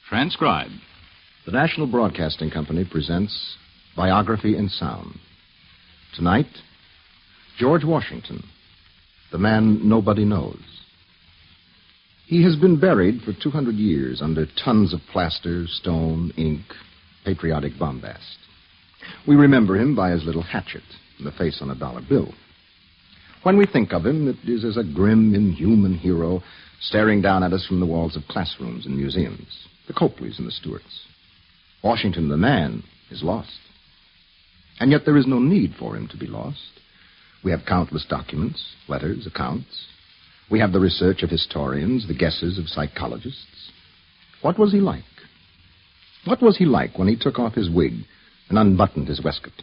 Transcribed. The National Broadcasting Company presents Biography in Sound. Tonight, George Washington, the man nobody knows. He has been buried for 200 years under tons of plaster, stone, ink, patriotic bombast. We remember him by his little hatchet and the face on a dollar bill. When we think of him, it is as a grim, inhuman hero staring down at us from the walls of classrooms and museums, the Coapleys and the Stuarts. Washington, the man, is lost. And yet there is no need for him to be lost. We have countless documents, letters, accounts. We have the research of historians, the guesses of psychologists. What was he like? What was he like when he took off his wig and unbuttoned his waistcoat?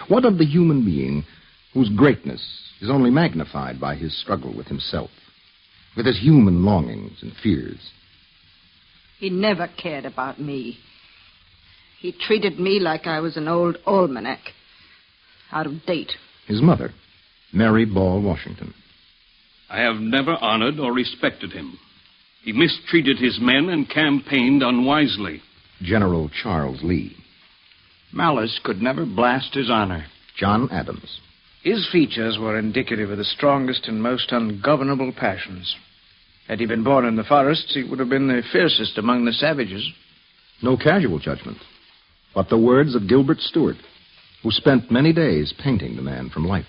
What of the human being whose greatness is only magnified by his struggle with himself, with his human longings and fears? He never cared about me. He treated me like I was an old almanac, out of date. His mother, Mary Ball Washington. I have never honored or respected him. He mistreated his men and campaigned unwisely. General Charles Lee. Malice could never blast his honor. John Adams. His features were indicative of the strongest and most ungovernable passions. Had he been born in the forests, he would have been the fiercest among the savages. No casual judgment, but the words of Gilbert Stuart, who spent many days painting the man from life.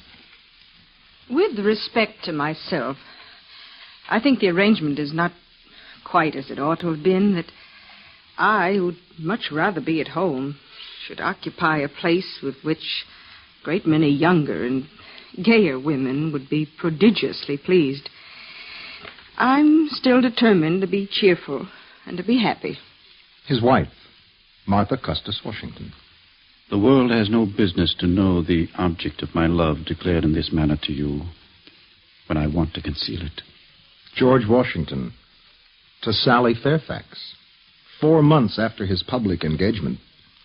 With respect to myself, I think the arrangement is not quite as it ought to have been, that I, who'd much rather be at home, should occupy a place with which a great many younger and gayer women would be prodigiously pleased. I'm still determined to be cheerful and to be happy. His wife, Martha Custis Washington. The world has no business to know the object of my love declared in this manner to you when I want to conceal it. George Washington to Sally Fairfax, 4 months after his public engagement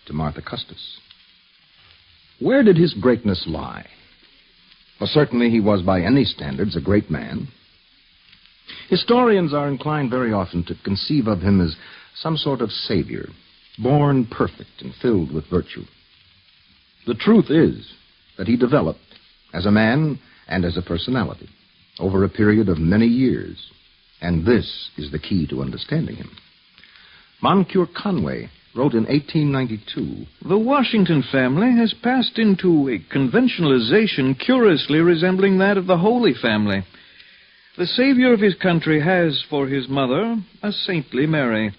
to Martha Custis. Where did his greatness lie? Well, certainly he was by any standards a great man. Historians are inclined very often to conceive of him as some sort of savior, born perfect and filled with virtue. The truth is that he developed as a man and as a personality over a period of many years, and this is the key to understanding him. Moncure Conway wrote in 1892, "The Washington family has passed into a conventionalization curiously resembling that of the Holy Family. The savior of his country has, for his mother, a saintly Mary.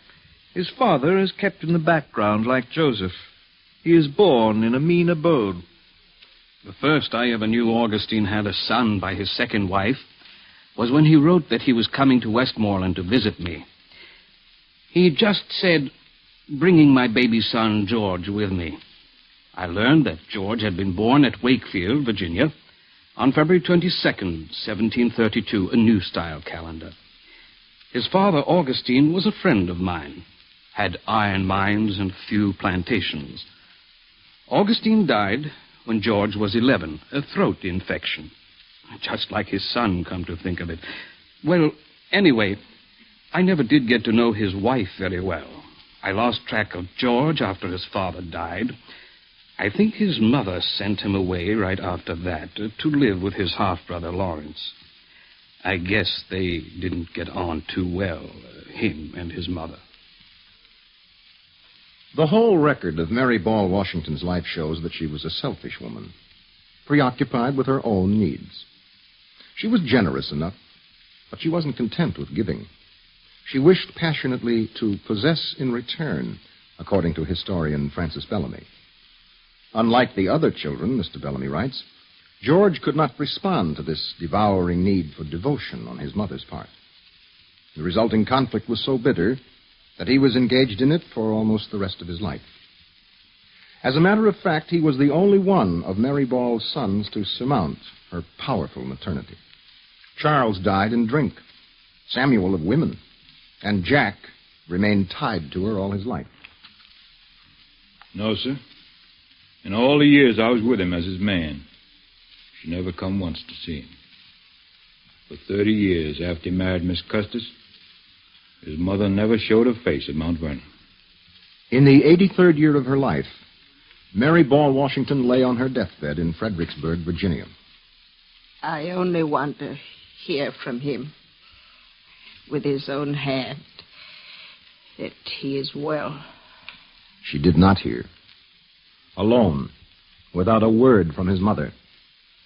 His father is kept in the background like Joseph. He is born in a mean abode." The first I ever knew Augustine had a son by his second wife was when he wrote that he was coming to Westmoreland to visit me. He just said, "Bringing my baby son, George, with me." I learned that George had been born at Wakefield, Virginia, on February 22nd, 1732, a New Style calendar. His father, Augustine, was a friend of mine, had iron mines and few plantations. Augustine died when George was 11, a throat infection. Just like his son, come to think of it. Well, anyway, I never did get to know his wife very well. I lost track of George after his father died. I think his mother sent him away right after that to live with his half-brother Lawrence. I guess they didn't get on too well, him and his mother. The whole record of Mary Ball Washington's life shows that she was a selfish woman, preoccupied with her own needs. She was generous enough, but she wasn't content with giving. She wished passionately to possess in return, according to historian Francis Bellamy. Unlike the other children, Mr. Bellamy writes, George could not respond to this devouring need for devotion on his mother's part. The resulting conflict was so bitter that he was engaged in it for almost the rest of his life. As a matter of fact, he was the only one of Mary Ball's sons to surmount her powerful maternity. Charles died in drink, Samuel of women, and Jack remained tied to her all his life. No, sir. In all the years I was with him as his man, she never come once to see him. For 30 years after he married Miss Custis, His mother never showed her face at Mount Vernon. In the 83rd year of her life, Mary Ball Washington lay on her deathbed in Fredericksburg, Virginia. I only want to hear from him with his own hand that he is well. She did not hear. Alone, without a word from his mother,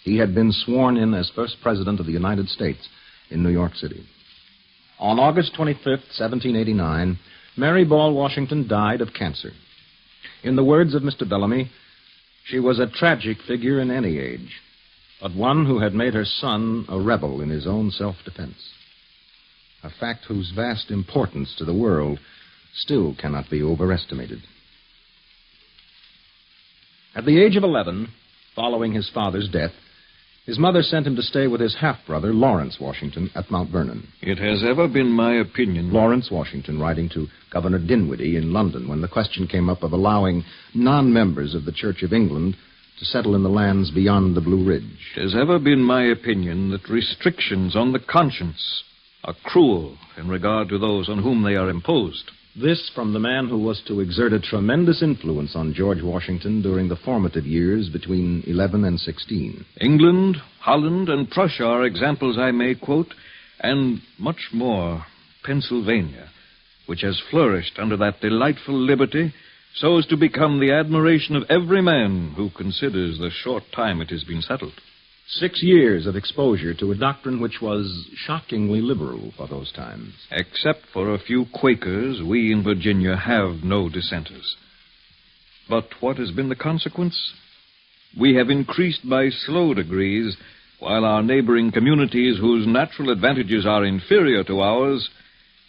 he had been sworn in as first president of the United States in New York City. On August 25th, 1789, Mary Ball Washington died of cancer. In the words of Mr. Bellamy, she was a tragic figure in any age, but one who had made her son a rebel in his own self-defense. A fact whose vast importance to the world still cannot be overestimated. At the age of 11, following his father's death, his mother sent him to stay with his half-brother, Lawrence Washington, at Mount Vernon. It has ever been my opinion... Lawrence Washington writing to Governor Dinwiddie in London when the question came up of allowing non-members of the Church of England to settle in the lands beyond the Blue Ridge. It has ever been my opinion that restrictions on the conscience are cruel in regard to those on whom they are imposed. This from the man who was to exert a tremendous influence on George Washington during the formative years between 11 and 16. England, Holland, and Prussia are examples I may quote, and much more, Pennsylvania, which has flourished under that delightful liberty so as to become the admiration of every man who considers the short time it has been settled. 6 years of exposure to a doctrine which was shockingly liberal for those times. Except for a few Quakers, we in Virginia have no dissenters. But what has been the consequence? We have increased by slow degrees, while our neighboring communities, whose natural advantages are inferior to ours,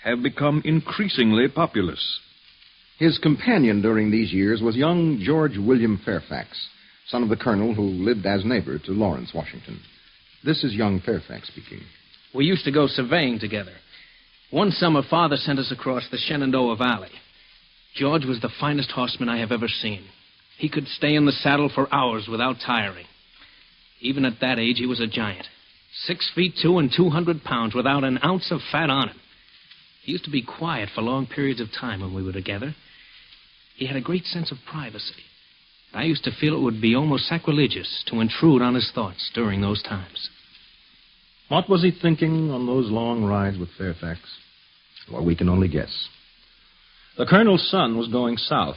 have become increasingly populous. His companion during these years was young George William Fairfax, son of the colonel who lived as neighbor to Lawrence Washington. This is young Fairfax speaking. We used to go surveying together. One summer, Father sent us across the Shenandoah Valley. George was the finest horseman I have ever seen. He could stay in the saddle for hours without tiring. Even at that age, he was a giant. 6'2" and 200 pounds without an ounce of fat on him. He used to be quiet for long periods of time when we were together. He had a great sense of privacy. I used to feel it would be almost sacrilegious to intrude on his thoughts during those times. What was he thinking on those long rides with Fairfax? Well, we can only guess. The colonel's son was going south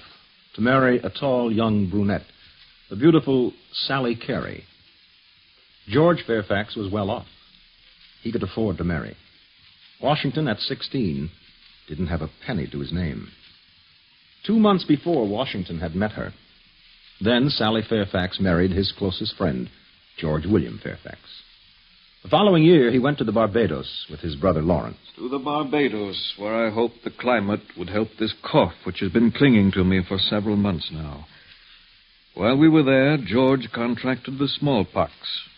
to marry a tall young brunette, the beautiful Sally Carey. George Fairfax was well off. He could afford to marry. Washington, at 16, didn't have a penny to his name. 2 months before, Washington had met her. Then Sally Fairfax married his closest friend, George William Fairfax. The following year, he went to the Barbados with his brother Lawrence. To the Barbados, where I hoped the climate would help this cough which has been clinging to me for several months now. While we were there, George contracted the smallpox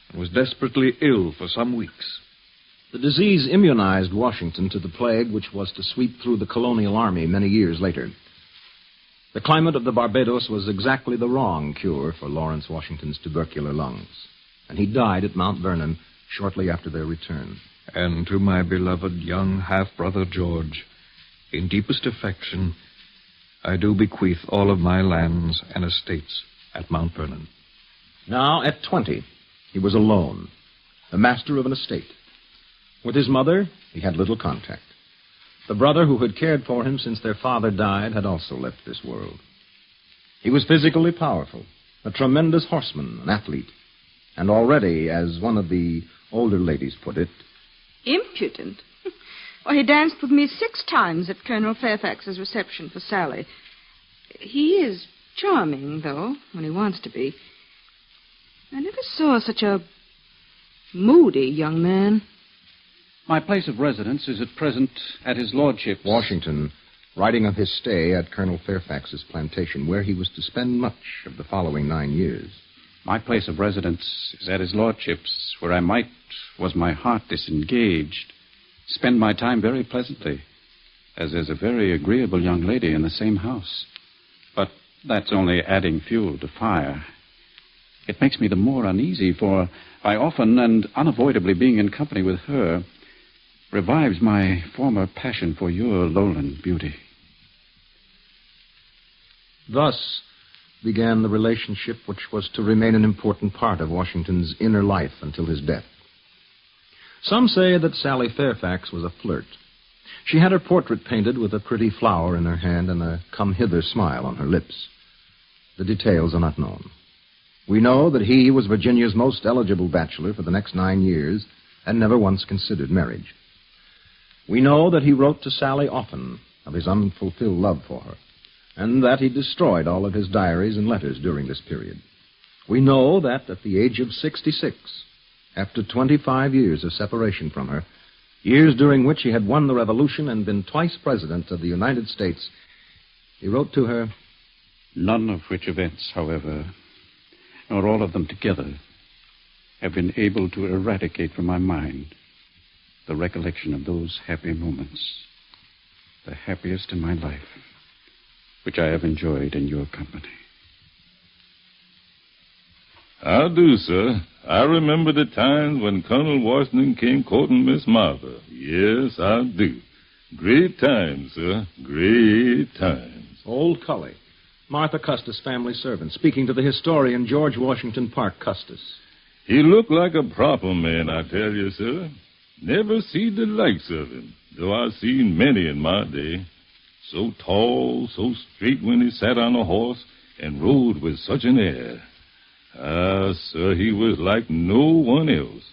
and was desperately ill for some weeks. The disease immunized Washington to the plague which was to sweep through the colonial army many years later. The climate of the Barbados was exactly the wrong cure for Lawrence Washington's tubercular lungs, and he died at Mount Vernon shortly after their return. And to my beloved young half-brother George, in deepest affection, I do bequeath all of my lands and estates at Mount Vernon. Now, at 20, he was alone, the master of an estate. With his mother, he had little contact. The brother who had cared for him since their father died had also left this world. He was physically powerful, a tremendous horseman, an athlete, and already, as one of the older ladies put it... Impudent? Well, he danced with me 6 times at Colonel Fairfax's reception for Sally. He is charming, though, when he wants to be. I never saw such a moody young man. My place of residence is at present at his lordship's... Washington, writing of his stay at Colonel Fairfax's plantation, where he was to spend much of the following 9 years. My place of residence is at his lordship's, where I might, was my heart disengaged, spend my time very pleasantly, as there's a very agreeable young lady in the same house. But that's only adding fuel to fire. It makes me the more uneasy, for by often and unavoidably being in company with her, revives my former passion for your lowland beauty. Thus began the relationship which was to remain an important part of Washington's inner life until his death. Some say that Sally Fairfax was a flirt. She had her portrait painted with a pretty flower in her hand and a come-hither smile on her lips. The details are not known. We know that he was Virginia's most eligible bachelor for the next 9 years and never once considered marriage. We know that he wrote to Sally often of his unfulfilled love for her, and that he destroyed all of his diaries and letters during this period. We know that at the age of 66, after 25 years of separation from her, years during which he had won the Revolution and been twice president of the United States, he wrote to her, none of which events, however, nor all of them together, have been able to eradicate from my mind the recollection of those happy moments, the happiest in my life, which I have enjoyed in your company. I do, sir. I remember the times when Colonel Washington came courting Miss Martha. Yes, I do. Great times, sir. Great times. Old Cully, Martha Custis' family servant, speaking to the historian George Washington Parke Custis. He looked like a proper man, I tell you, sir. Never seen the likes of him, though I've seen many in my day. So tall, so straight when he sat on a horse and rode with such an air. Ah, sir, he was like no one else.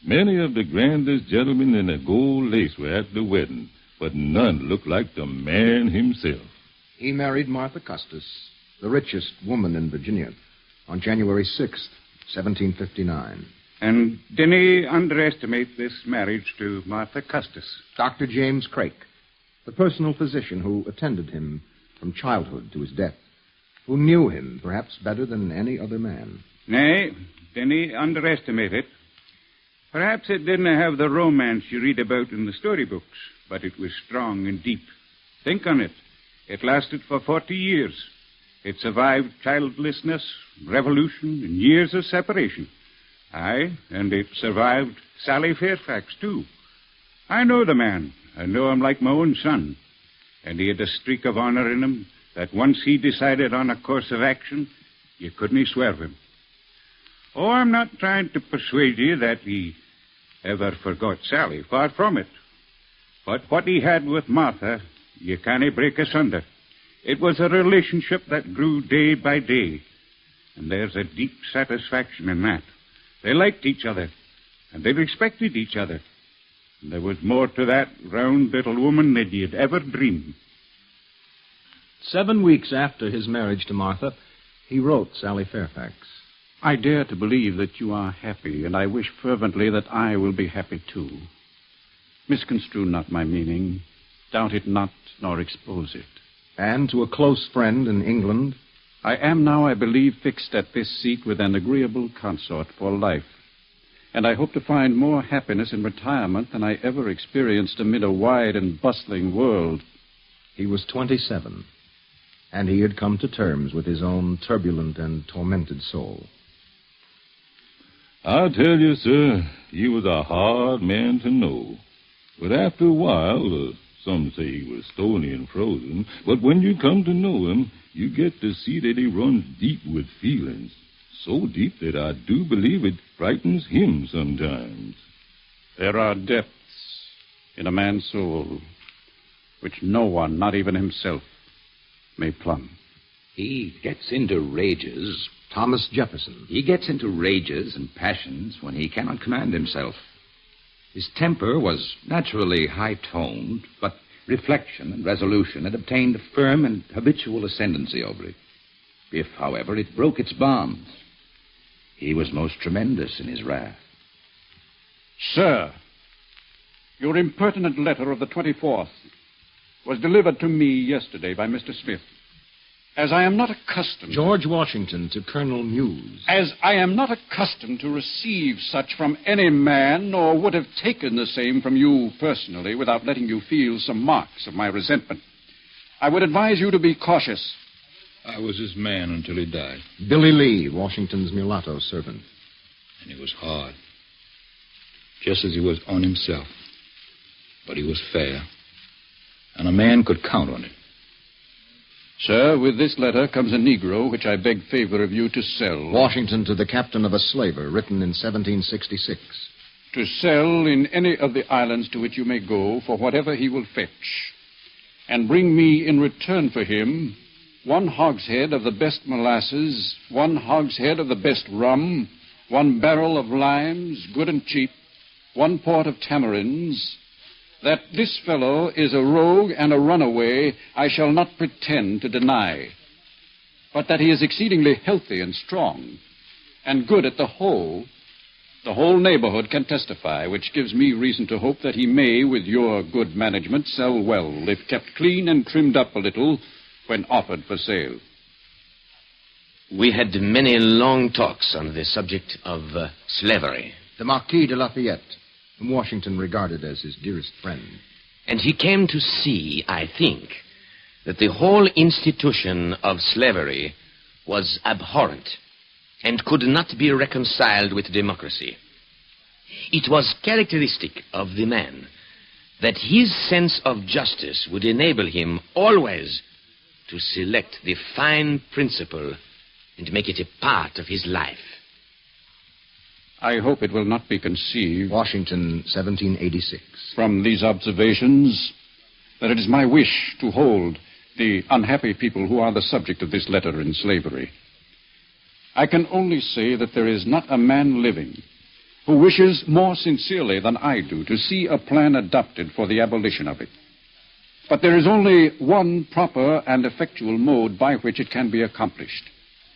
Many of the grandest gentlemen in the gold lace were at the wedding, but none looked like the man himself. He married Martha Custis, the richest woman in Virginia, on January 6th, 1759. And didn't he underestimate this marriage to Martha Custis? Dr. James Craik, the personal physician who attended him from childhood to his death, who knew him perhaps better than any other man. Nay, didn't he underestimate it? Perhaps it didn't have the romance you read about in the storybooks, but it was strong and deep. Think on it. It lasted for 40 years. It survived childlessness, revolution, and years of separation. Aye, and it survived Sally Fairfax, too. I know the man. I know him like my own son. And he had a streak of honor in him that once he decided on a course of action, you couldn't swerve him. Oh, I'm not trying to persuade you that he ever forgot Sally. Far from it. But what he had with Martha, you can't break asunder. It was a relationship that grew day by day. And there's a deep satisfaction in that. They liked each other, and they respected each other. And there was more to that round little woman than you'd ever dream. 7 weeks after his marriage to Martha, he wrote Sally Fairfax. I dare to believe that you are happy, and I wish fervently that I will be happy too. Misconstrue not my meaning. Doubt it not, nor expose it. And to a close friend in England, I am now, I believe, fixed at this seat with an agreeable consort for life. And I hope to find more happiness in retirement than I ever experienced amid a wide and bustling world. He was 27, and he had come to terms with his own turbulent and tormented soul. I tell you, sir, he was a hard man to know. But after a while, some say he was stony and frozen, but when you come to know him, you get to see that he runs deep with feelings. So deep that I do believe it frightens him sometimes. There are depths in a man's soul which no one, not even himself, may plumb. He gets into rages. Thomas Jefferson. He gets into rages and passions when he cannot command himself. His temper was naturally high-toned, but reflection and resolution had obtained a firm and habitual ascendancy over it. If, however, it broke its bonds, he was most tremendous in his wrath. Sir, your impertinent letter of the 24th was delivered to me yesterday by Mr. Smith. As I am not accustomed... George Washington to Colonel Muse. As I am not accustomed to receive such from any man, nor would have taken the same from you personally without letting you feel some marks of my resentment, I would advise you to be cautious. I was his man until he died. Billy Lee, Washington's mulatto servant. And he was hard. Just as he was on himself. but he was fair, and a man could count on it. Sir, with this letter comes a Negro which I beg favor of you to sell. Washington to the captain of a slaver, written in 1766. To sell in any of the islands to which you may go for whatever he will fetch. And bring me in return for him 1 hogshead of the best molasses, 1 hogshead of the best rum, 1 barrel of limes, good and cheap, 1 port of tamarinds. That this fellow is a rogue and a runaway, I shall not pretend to deny. But that he is exceedingly healthy and strong, and good at the whole neighborhood can testify, which gives me reason to hope that he may, with your good management, sell well, if kept clean and trimmed up a little when offered for sale. We had many long talks on the subject of slavery. The Marquis de Lafayette, whom Washington regarded as his dearest friend. And he came to see, I think, that the whole institution of slavery was abhorrent and could not be reconciled with democracy. It was characteristic of the man that his sense of justice would enable him always to select the fine principle and make it a part of his life. I hope it will not be conceived, Washington, 1786. from these observations, that it is my wish to hold the unhappy people who are the subject of this letter in slavery. I can only say that there is not a man living who wishes more sincerely than I do to see a plan adopted for the abolition of it. But there is only one proper and effectual mode by which it can be accomplished,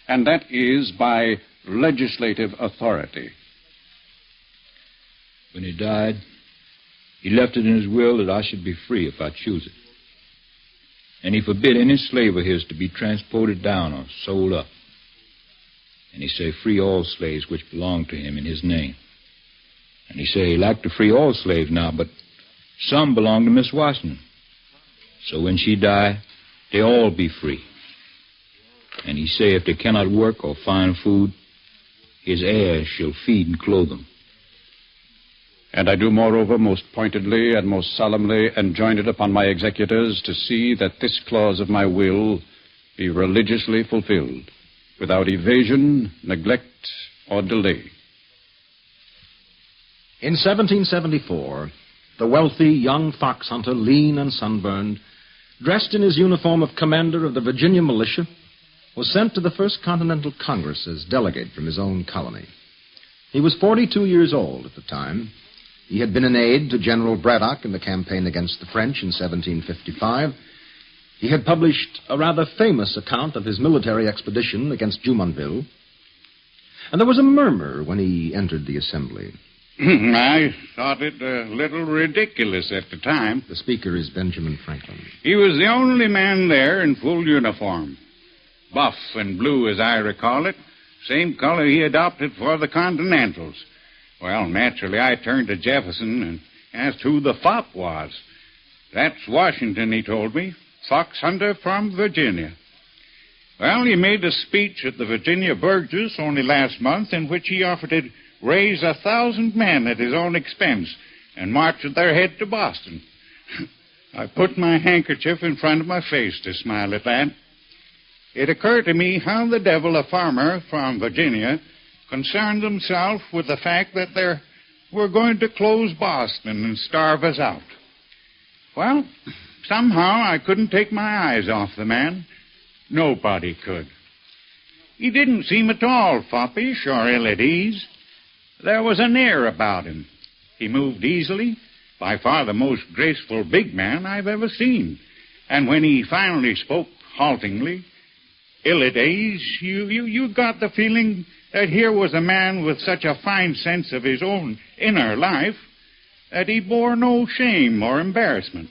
and that is by legislative authority. When he died, he left it in his will that I should be free if I choose it. And he forbid any slave of his to be transported down or sold up. And he say free all slaves which belong to him in his name. And he say he like to free all slaves now, but some belong to Miss Washington. So when she die, they all be free. And he say if they cannot work or find food, his heirs shall feed and clothe them. And I do, moreover, most pointedly and most solemnly enjoin it upon my executors to see that this clause of my will be religiously fulfilled, without evasion, neglect, or delay. In 1774, the wealthy young fox hunter, lean and sunburned, dressed in his uniform of commander of the Virginia militia, was sent to the First Continental Congress as delegate from his own colony. He was 42 years old at the time. He had been an aide to General Braddock in the campaign against the French in 1755. He had published a rather famous account of his military expedition against Jumonville. And there was a murmur when he entered the assembly. I thought it a little ridiculous at the time. The speaker is Benjamin Franklin. He was the only man there in full uniform. Buff and blue, as I recall it. Same color he adopted for the Continentals. Well, naturally, I turned to Jefferson and asked who the fop was. That's Washington, he told me. Fox hunter from Virginia. Well, he made a speech at the Virginia Burgess only last month in which he offered to raise 1,000 men at his own expense and march at their head to Boston. I put my handkerchief in front of my face to smile at that. It occurred to me how the devil a farmer from Virginia concerned himself with the fact that they were going to close Boston and starve us out. Well, somehow I couldn't take my eyes off the man. Nobody could. He didn't seem at all foppish or ill at ease. There was an air about him. He moved easily, by far the most graceful big man I've ever seen. And when he finally spoke haltingly, ill at ease, you got the feeling that here was a man with such a fine sense of his own inner life that he bore no shame or embarrassment,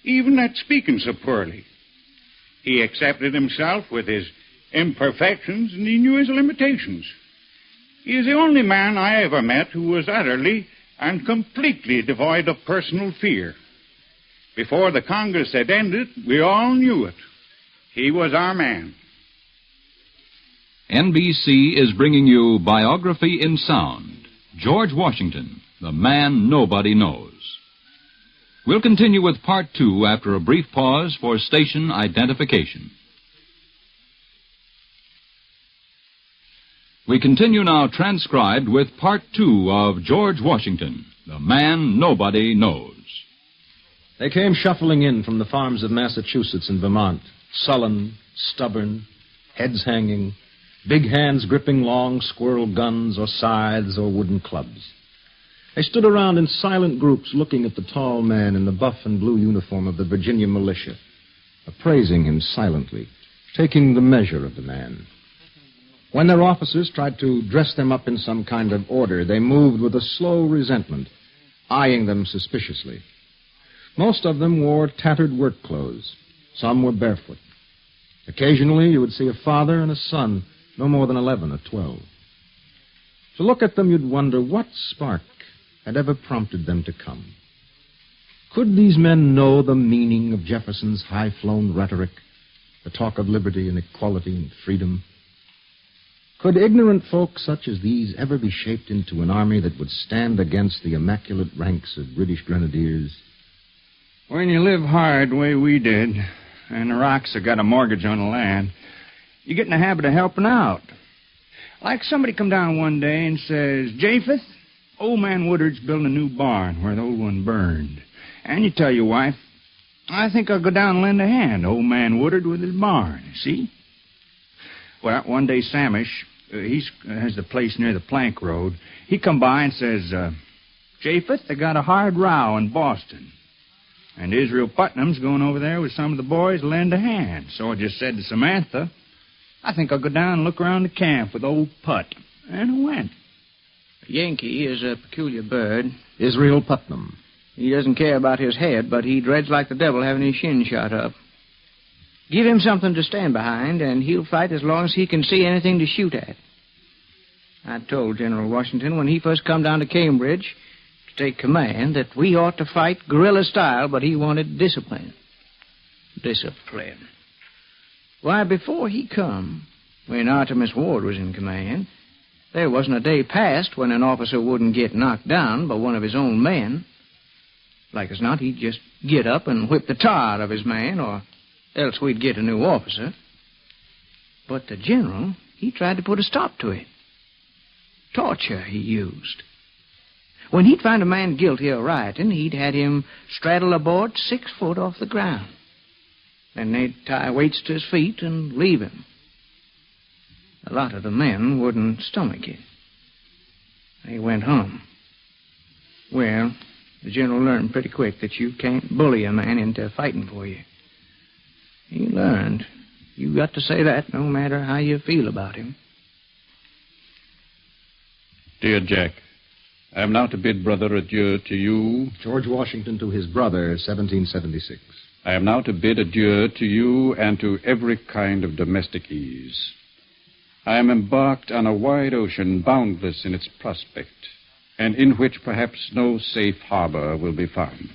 even at speaking so poorly. He accepted himself with his imperfections, and he knew his limitations. He is the only man I ever met who was utterly and completely devoid of personal fear. Before the Congress had ended, we all knew it. He was our man. NBC is bringing you Biography in Sound. George Washington, the man nobody knows. We'll continue with Part 2 after a brief pause for station identification. We continue now transcribed with Part 2 of George Washington, the man nobody knows. They came shuffling in from the farms of Massachusetts and Vermont, sullen, stubborn, heads hanging, big hands gripping long squirrel guns or scythes or wooden clubs. They stood around in silent groups looking at the tall man in the buff and blue uniform of the Virginia militia, appraising him silently, taking the measure of the man. When their officers tried to dress them up in some kind of order, they moved with a slow resentment, eyeing them suspiciously. Most of them wore tattered work clothes. Some were barefoot. Occasionally, you would see a father and a son, no more than 11 or 12. To look at them, you'd wonder what spark had ever prompted them to come. Could these men know the meaning of Jefferson's high-flown rhetoric, the talk of liberty and equality and freedom? Could ignorant folk such as these ever be shaped into an army that would stand against the immaculate ranks of British grenadiers? When you live hard the way we did, and the Rocks have got a mortgage on the land, you get in the habit of helping out. Like somebody come down one day and says, Japheth, old man Woodard's building a new barn where the old one burned. And you tell your wife, I think I'll go down and lend a hand to old man Woodard with his barn, see? Well, one day Samish, he has the place near the plank road, he come by and says, Japheth, they got a hard row in Boston. And Israel Putnam's going over there with some of the boys to lend a hand. So I just said to Samantha, I think I'll go down and look around the camp with old Put. And I went. A Yankee is a peculiar bird. Israel Putnam. He doesn't care about his head, but he dreads like the devil having his shin shot up. Give him something to stand behind, and he'll fight as long as he can see anything to shoot at. I told General Washington when he first come down to Cambridge to take command that we ought to fight guerrilla style, but he wanted discipline. Discipline. Why, before he come, when Artemus Ward was in command, there wasn't a day passed when an officer wouldn't get knocked down by one of his own men. Like as not, he'd just get up and whip the tar out of his man, or else we'd get a new officer. But the general, he tried to put a stop to it. Torture he used. When he'd find a man guilty of rioting, he'd had him straddle a board 6 foot off the ground. Then they'd tie weights to his feet and leave him. A lot of the men wouldn't stomach it. They went home. Well, the general learned pretty quick that you can't bully a man into fighting for you. He learned. You got to say that no matter how you feel about him. Dear Jack, I am now to bid brother adieu to you. George Washington to his brother, 1776. I am now to bid adieu to you and to every kind of domestic ease. I am embarked on a wide ocean, boundless in its prospect, and in which perhaps no safe harbor will be found.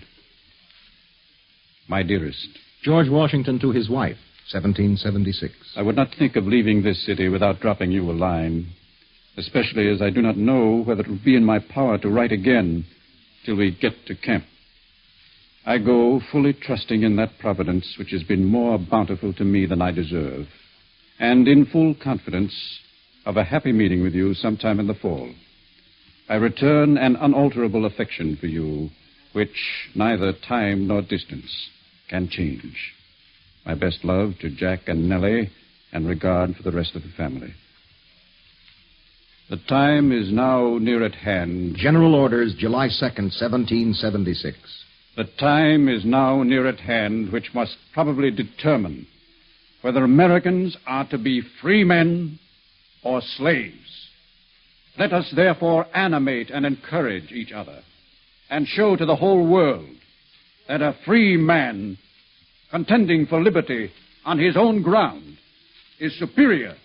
My dearest, George Washington to his wife, 1776. I would not think of leaving this city without dropping you a line, especially as I do not know whether it will be in my power to write again till we get to camp. I go fully trusting in that providence which has been more bountiful to me than I deserve, and in full confidence of a happy meeting with you sometime in the fall. I return an unalterable affection for you, which neither time nor distance can change. My best love to Jack and Nellie, and regard for the rest of the family. The time is now near at hand. General Orders, July 2nd, 1776. The time is now near at hand which must probably determine whether Americans are to be free men or slaves. Let us therefore animate and encourage each other and show to the whole world that a free man contending for liberty on his own ground is superior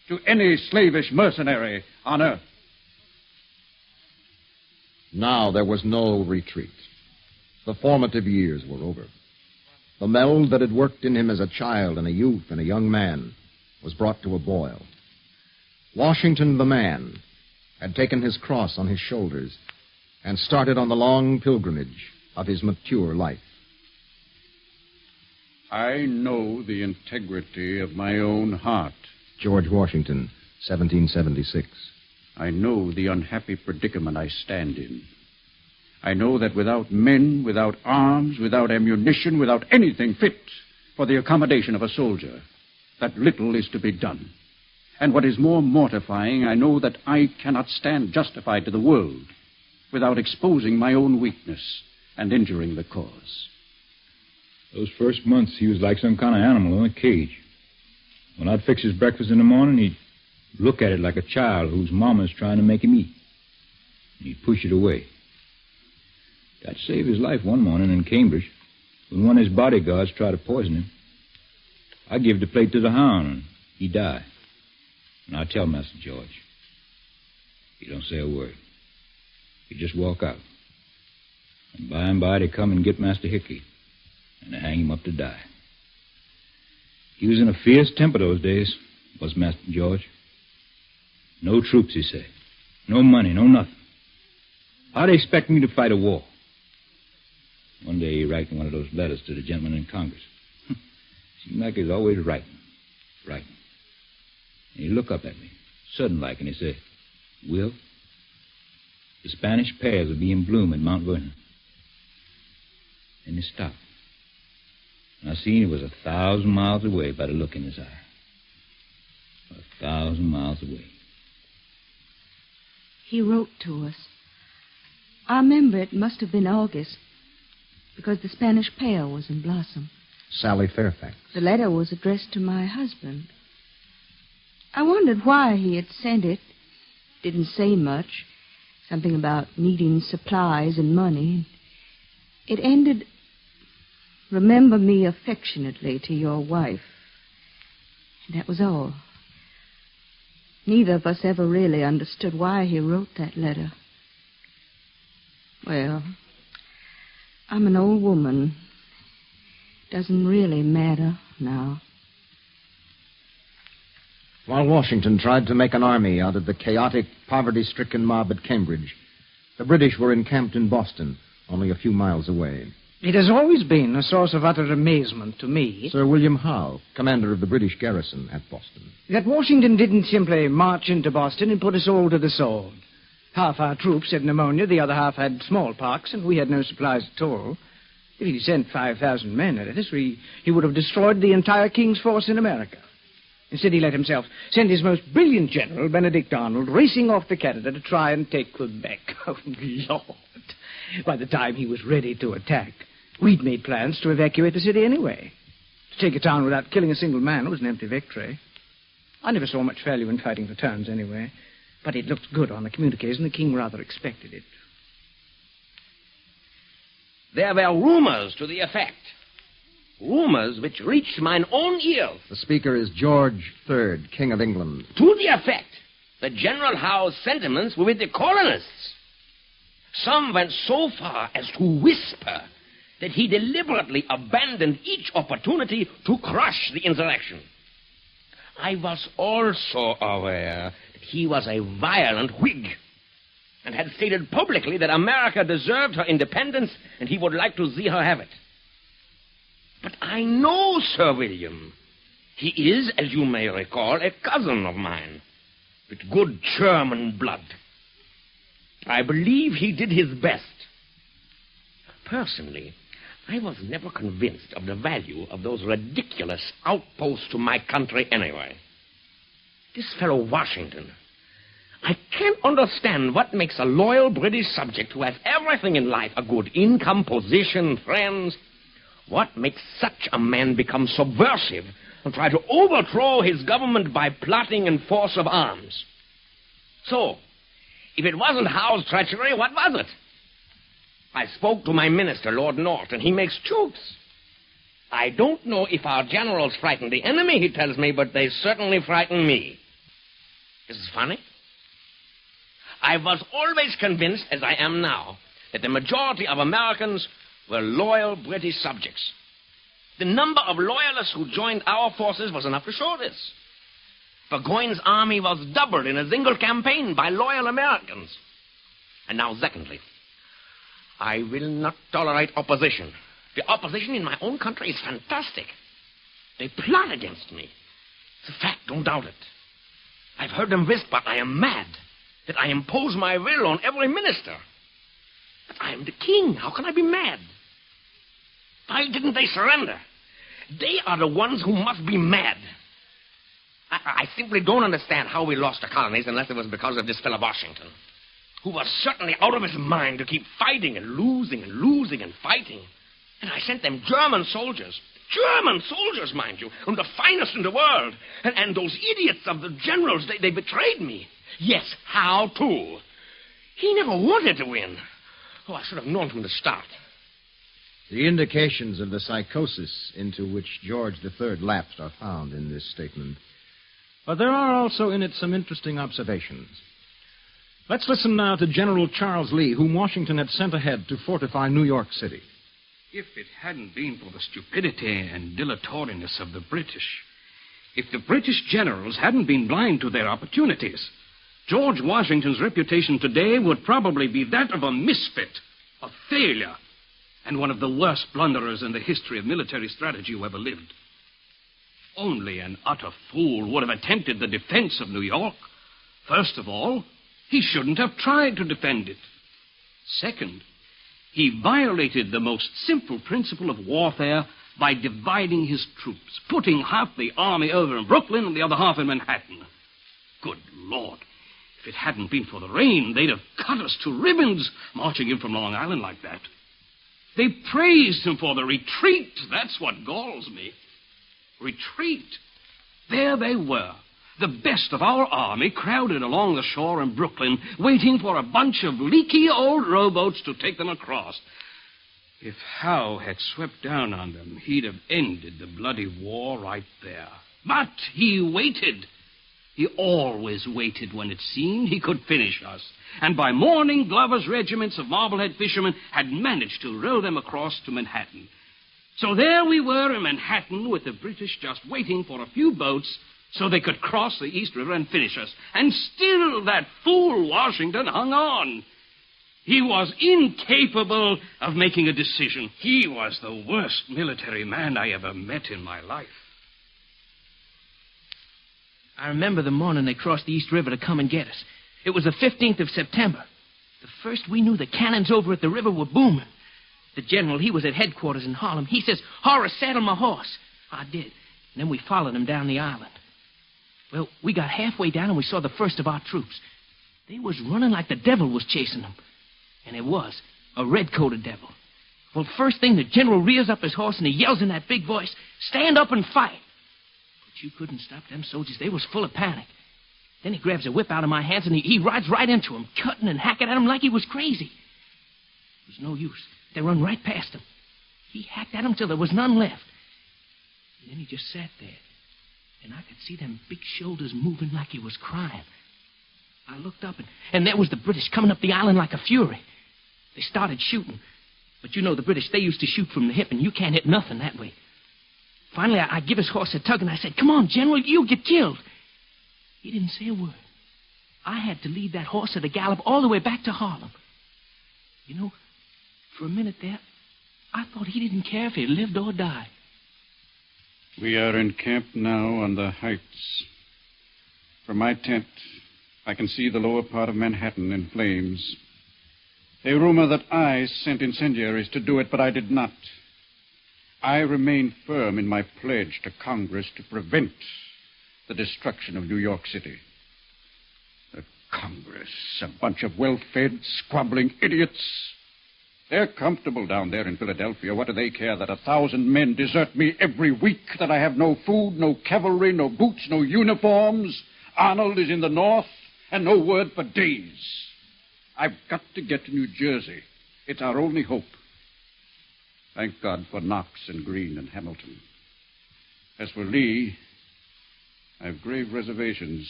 to any slavish mercenary on earth. Now there was no retreat. The formative years were over. The meld that had worked in him as a child and a youth and a young man was brought to a boil. Washington the man had taken his cross on his shoulders and started on the long pilgrimage of his mature life. I know the integrity of my own heart. George Washington, 1776. I know the unhappy predicament I stand in. I know that without men, without arms, without ammunition, without anything fit for the accommodation of a soldier, that little is to be done. And what is more mortifying, I know that I cannot stand justified to the world without exposing my own weakness and injuring the cause. Those first months, he was like some kind of animal in a cage. When I'd fix his breakfast in the morning, he'd look at it like a child whose mama's trying to make him eat. He'd push it away. That saved his life one morning in Cambridge when one of his bodyguards tried to poison him. I give the plate to the hound, and he died. And I tell Master George, he don't say a word. He just walk out. And by they come and get Master Hickey, and they hang him up to die. He was in a fierce temper those days, was Master George. No troops, he said. No money, no nothing. How'd they expect me to fight a war? One day he writing one of those letters to the gentleman in Congress. Seemed like he was always writing. And he looked up at me, sudden-like, and he said, Will, the Spanish pears will be in bloom at Mount Vernon. And he stopped. And I seen he was 1,000 miles away by the look in his eye. 1,000 miles away. He wrote to us. I remember it must have been August, because the Spanish pear was in blossom. Sally Fairfax. The letter was addressed to my husband. I wondered why he had sent it. Didn't say much. Something about needing supplies and money. It ended, remember me affectionately to your wife. And that was all. Neither of us ever really understood why he wrote that letter. Well, I'm an old woman. Doesn't really matter now. While Washington tried to make an army out of the chaotic, poverty-stricken mob at Cambridge, the British were encamped in Boston, only a few miles away. It has always been a source of utter amazement to me Sir William Howe, commander of the British garrison at Boston, that Washington didn't simply march into Boston and put us all to the sword. Half our troops had pneumonia, the other half had smallpox, and we had no supplies at all. If he'd sent 5,000 men at us, he would have destroyed the entire King's force in America. Instead, he let himself send his most brilliant general, Benedict Arnold, racing off to Canada to try and take Quebec. Oh, Lord. By the time he was ready to attack, we'd made plans to evacuate the city anyway. To take a town without killing a single man was an empty victory. I never saw much value in fighting for towns anyway, but it looked good on the communiques, and the king rather expected it. There were rumors to the effect. Rumors which reached mine own ears. The speaker is George III, King of England. To the effect that General Howe's sentiments were with the colonists. Some went so far as to whisper that he deliberately abandoned each opportunity to crush the insurrection. I was also aware that he was a violent Whig and had stated publicly that America deserved her independence and he would like to see her have it. But I know Sir William. He is, as you may recall, a cousin of mine, with good German blood. I believe he did his best. Personally, I was never convinced of the value of those ridiculous outposts to my country anyway. This fellow Washington, I can't understand what makes a loyal British subject who has everything in life, a good income, position, friends. What makes such a man become subversive and try to overthrow his government by plotting and force of arms? So, if it wasn't Howe's treachery, what was it? I spoke to my minister, Lord North, and he makes jokes. I don't know if our generals frighten the enemy, he tells me, but they certainly frighten me. This is funny. I was always convinced, as I am now, that the majority of Americans were loyal British subjects. The number of loyalists who joined our forces was enough to show this. Burgoyne's army was doubled in a single campaign by loyal Americans. And now, secondly, I will not tolerate opposition. The opposition in my own country is fantastic. They plot against me. It's a fact, don't doubt it. I've heard them whisper I am mad, that I impose my will on every minister. But I am the king. How can I be mad? Why didn't they surrender? They are the ones who must be mad. I simply don't understand how we lost the colonies unless it was because of this fellow Washington, who was certainly out of his mind to keep fighting and losing and fighting. And I sent them German soldiers, mind you, and the finest in the world. And those idiots of the generals, they betrayed me. Yes, how to? He never wanted to win. Oh, I should have known from the start. The indications of the psychosis into which George III lapsed are found in this statement. But there are also in it some interesting observations. Let's listen now to General Charles Lee, whom Washington had sent ahead to fortify New York City. If it hadn't been for the stupidity and dilatoriness of the British, if the British generals hadn't been blind to their opportunities, George Washington's reputation today would probably be that of a misfit, a failure, and one of the worst blunderers in the history of military strategy who ever lived. Only an utter fool would have attempted the defense of New York. First of all, he shouldn't have tried to defend it. Second, he violated the most simple principle of warfare by dividing his troops, putting half the army over in Brooklyn and the other half in Manhattan. Good Lord, if it hadn't been for the rain, they'd have cut us to ribbons marching in from Long Island like that. They praised him for the retreat. That's what galls me. Retreat. There they were, the best of our army, crowded along the shore in Brooklyn, waiting for a bunch of leaky old rowboats to take them across. If Howe had swept down on them, he'd have ended the bloody war right there. But he waited. He always waited when it seemed he could finish us. And by morning, Glover's regiments of Marblehead fishermen had managed to row them across to Manhattan. So there we were in Manhattan with the British just waiting for a few boats so they could cross the East River and finish us. And still that fool Washington hung on. He was incapable of making a decision. He was the worst military man I ever met in my life. I remember the morning they crossed the East River to come and get us. It was the 15th of September. The first we knew, the cannons over at the river were booming. The general, he was at headquarters in Harlem. He says, "Horace, saddle my horse." I did. And then we followed him down the island. Well, we got halfway down and we saw the first of our troops. They was running like the devil was chasing them. And it was a red-coated devil. Well, first thing, the general rears up his horse and he yells in that big voice, "Stand up and fight." But you couldn't stop them soldiers. They was full of panic. Then he grabs a whip out of my hands and he rides right into him, cutting and hacking at him like he was crazy. It was no use. They run right past him. He hacked at him till there was none left. And then he just sat there. And I could see them big shoulders moving like he was crying. I looked up, and there was the British coming up the island like a fury. They started shooting. But you know the British, they used to shoot from the hip, and you can't hit nothing that way. Finally, I give his horse a tug, and I said, "Come on, General, you'll get killed." He didn't say a word. I had to lead that horse at a gallop all the way back to Harlem. You know, for a minute there, I thought he didn't care if he lived or died. We are encamped now on the heights. From my tent, I can see the lower part of Manhattan in flames. They rumor that I sent incendiaries to do it, but I did not. I remain firm in my pledge to Congress to prevent the destruction of New York City. The Congress, a bunch of well-fed, squabbling idiots. They're comfortable down there in Philadelphia. What do they care that 1,000 men desert me every week, that I have no food, no cavalry, no boots, no uniforms? Arnold is in the north, and no word for days. I've got to get to New Jersey. It's our only hope. Thank God for Knox and Greene and Hamilton. As for Lee, I have grave reservations,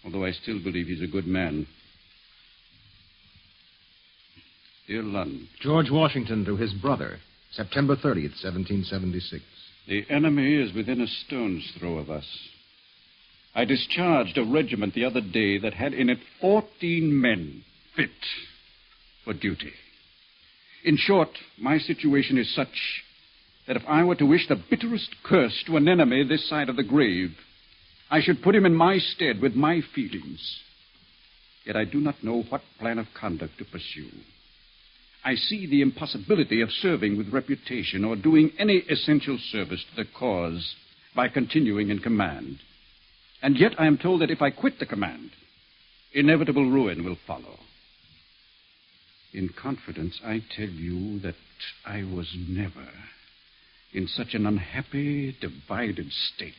although I still believe he's a good man. Dear Lund. George Washington to his brother, September 30th, 1776. The enemy is within a stone's throw of us. I discharged a regiment the other day that had in it 14 men fit for duty. In short, my situation is such that if I were to wish the bitterest curse to an enemy this side of the grave, I should put him in my stead with my feelings. Yet I do not know what plan of conduct to pursue. I see the impossibility of serving with reputation or doing any essential service to the cause by continuing in command. And yet I am told that if I quit the command, inevitable ruin will follow. In confidence, I tell you that I was never in such an unhappy, divided state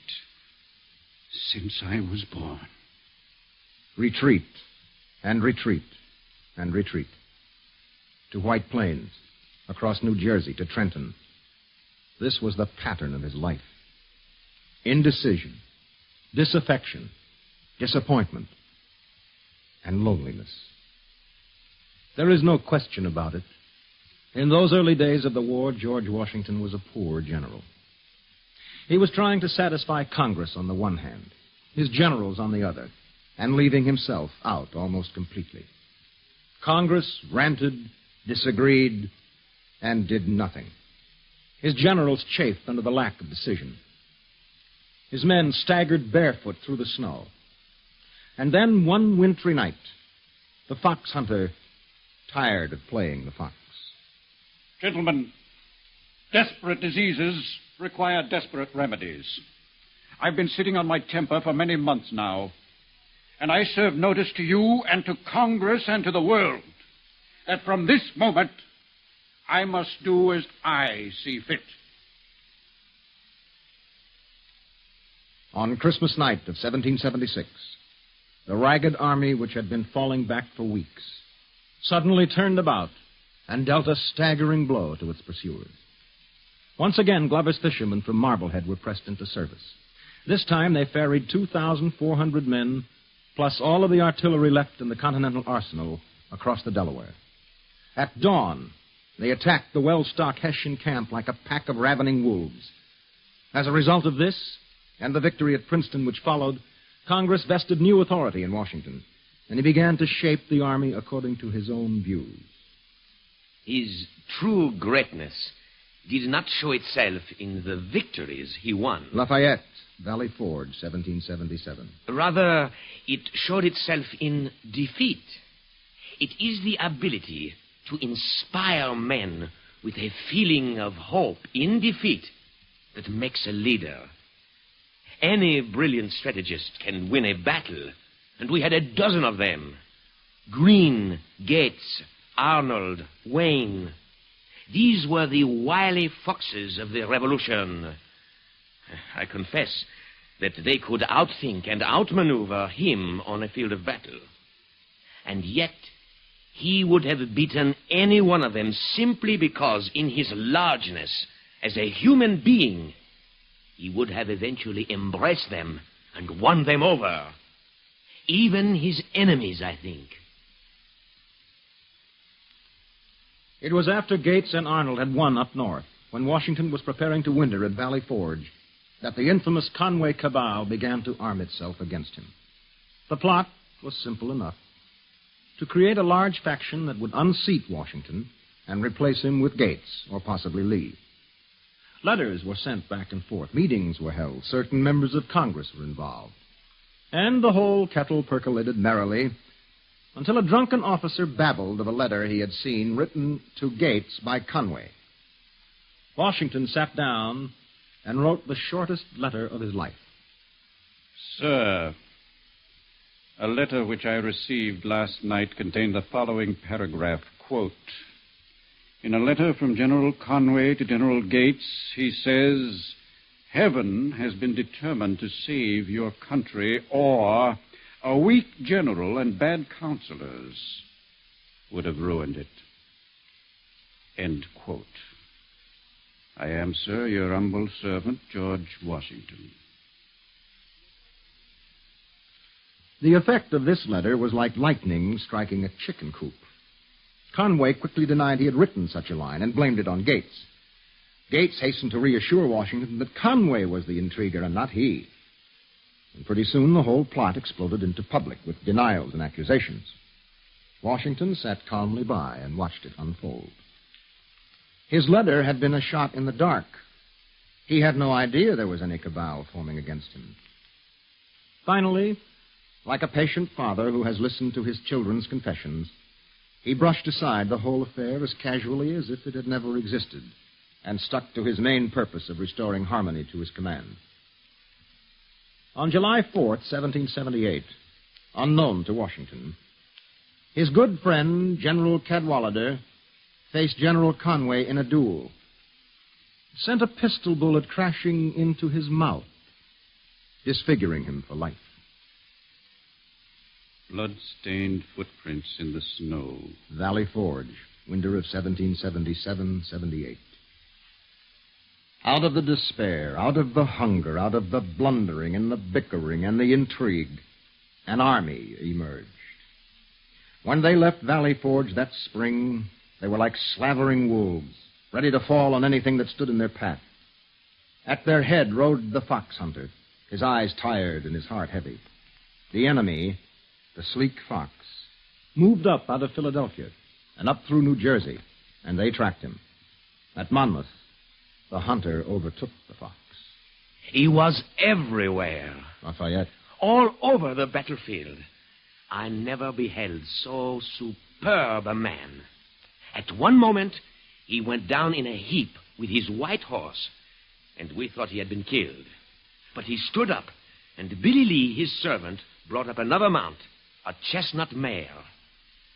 since I was born. Retreat, and retreat, and retreat. To White Plains, across New Jersey, to Trenton. This was the pattern of his life. Indecision, disaffection, disappointment, and loneliness. There is no question about it. In those early days of the war, George Washington was a poor general. He was trying to satisfy Congress on the one hand, his generals on the other, and leaving himself out almost completely. Congress ranted, disagreed, and did nothing. His generals chafed under the lack of decision. His men staggered barefoot through the snow. And then one wintry night, the fox hunter tired of playing the fox. Gentlemen, desperate diseases require desperate remedies. I've been sitting on my temper for many months now, and I serve notice to you and to Congress and to the world that from this moment I must do as I see fit. On Christmas night of 1776, the ragged army which had been falling back for weeks suddenly turned about and dealt a staggering blow to its pursuers. Once again, Glover's fishermen from Marblehead were pressed into service. This time they ferried 2,400 men, plus all of the artillery left in the Continental Arsenal, across the Delaware. At dawn, they attacked the well-stocked Hessian camp like a pack of ravening wolves. As a result of this, and the victory at Princeton which followed, Congress vested new authority in Washington, and he began to shape the army according to his own views. His true greatness did not show itself in the victories he won. Lafayette, Valley Forge, 1777. Rather, it showed itself in defeat. It is the ability to inspire men with a feeling of hope in defeat that makes a leader. Any brilliant strategist can win a battle, and we had a dozen of them. Greene, Gates, Arnold, Wayne. These were the wily foxes of the Revolution. I confess that they could outthink and outmaneuver him on a field of battle. And yet, he would have beaten any one of them simply because, in his largeness, as a human being, he would have eventually embraced them and won them over. Even his enemies, I think. It was after Gates and Arnold had won up north, when Washington was preparing to winter at Valley Forge, that the infamous Conway cabal began to arm itself against him. The plot was simple enough: to create a large faction that would unseat Washington and replace him with Gates or possibly Lee. Letters were sent back and forth. Meetings were held. Certain members of Congress were involved. And the whole kettle percolated merrily until a drunken officer babbled of a letter he had seen written to Gates by Conway. Washington sat down and wrote the shortest letter of his life. Sir, a letter which I received last night contained the following paragraph, quote, "In a letter from General Conway to General Gates, he says, 'Heaven has been determined to save your country, or a weak general and bad counselors would have ruined it.' End quote. I am, sir, your humble servant, George Washington." The effect of this letter was like lightning striking a chicken coop. Conway quickly denied he had written such a line and blamed it on Gates. Gates hastened to reassure Washington that Conway was the intriguer and not he. And pretty soon the whole plot exploded into public with denials and accusations. Washington sat calmly by and watched it unfold. His letter had been a shot in the dark, He had no idea there was any cabal forming against him. Finally, like a patient father who has listened to his children's confessions, he brushed aside the whole affair as casually as if it had never existed and stuck to his main purpose of restoring harmony to his command. On July 4th, 1778, unknown to Washington, his good friend, General Cadwallader, faced General Conway in a duel, sent a pistol bullet crashing into his mouth, disfiguring him for life. Blood-stained footprints in the snow. Valley Forge, winter of 1777-78. Out of the despair, out of the hunger, out of the blundering and the bickering and the intrigue, an army emerged. When they left Valley Forge that spring, they were like slavering wolves, ready to fall on anything that stood in their path. At their head rode the fox hunter, his eyes tired and his heart heavy. The enemy, the sleek fox, moved up out of Philadelphia and up through New Jersey, and they tracked him. At Monmouth, the hunter overtook the fox. He was everywhere. Lafayette. All over the battlefield. I never beheld so superb a man. At one moment, he went down in a heap with his white horse, and we thought he had been killed. But he stood up, and Billy Lee, his servant, brought up another mount, a chestnut mare.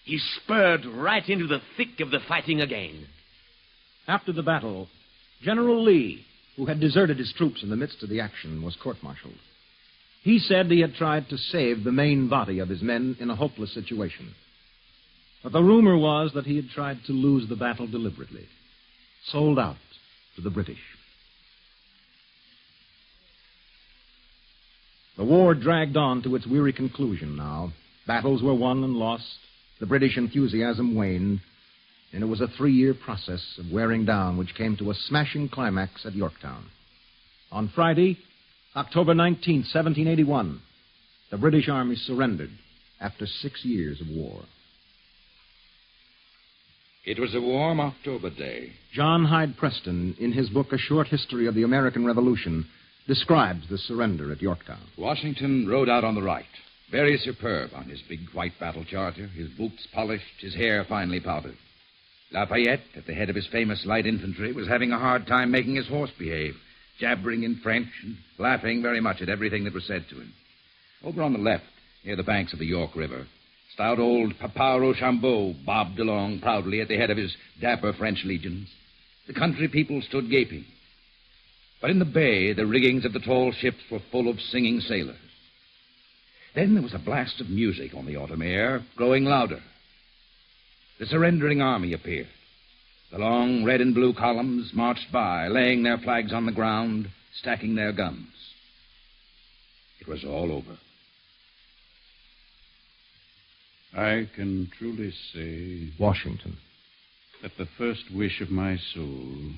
He spurred right into the thick of the fighting again. After the battle, General Lee, who had deserted his troops in the midst of the action, was court-martialed. He said he had tried to save the main body of his men in a hopeless situation. But the rumor was that he had tried to lose the battle deliberately, sold out to the British. The war dragged on to its weary conclusion now. Battles were won and lost. The British enthusiasm waned. And it was a 3-year process of wearing down which came to a smashing climax at Yorktown. On Friday, October 19th, 1781, the British Army surrendered after 6 years of war. It was a warm October day. John Hyde Preston, in his book A Short History of the American Revolution, describes the surrender at Yorktown. Washington rode out on the right, very superb on his big white battle charger, his boots polished, his hair finely powdered. Lafayette, at the head of his famous light infantry, was having a hard time making his horse behave, jabbering in French and laughing very much at everything that was said to him. Over on the left, near the banks of the York River, stout old Papa Rochambeau bobbed along proudly at the head of his dapper French legions. The country people stood gaping. But in the bay, the riggings of the tall ships were full of singing sailors. Then there was a blast of music on the autumn air, growing louder. The surrendering army appeared. The long red and blue columns marched by, laying their flags on the ground, stacking their guns. It was all over. I can truly say, Washington, that the first wish of my soul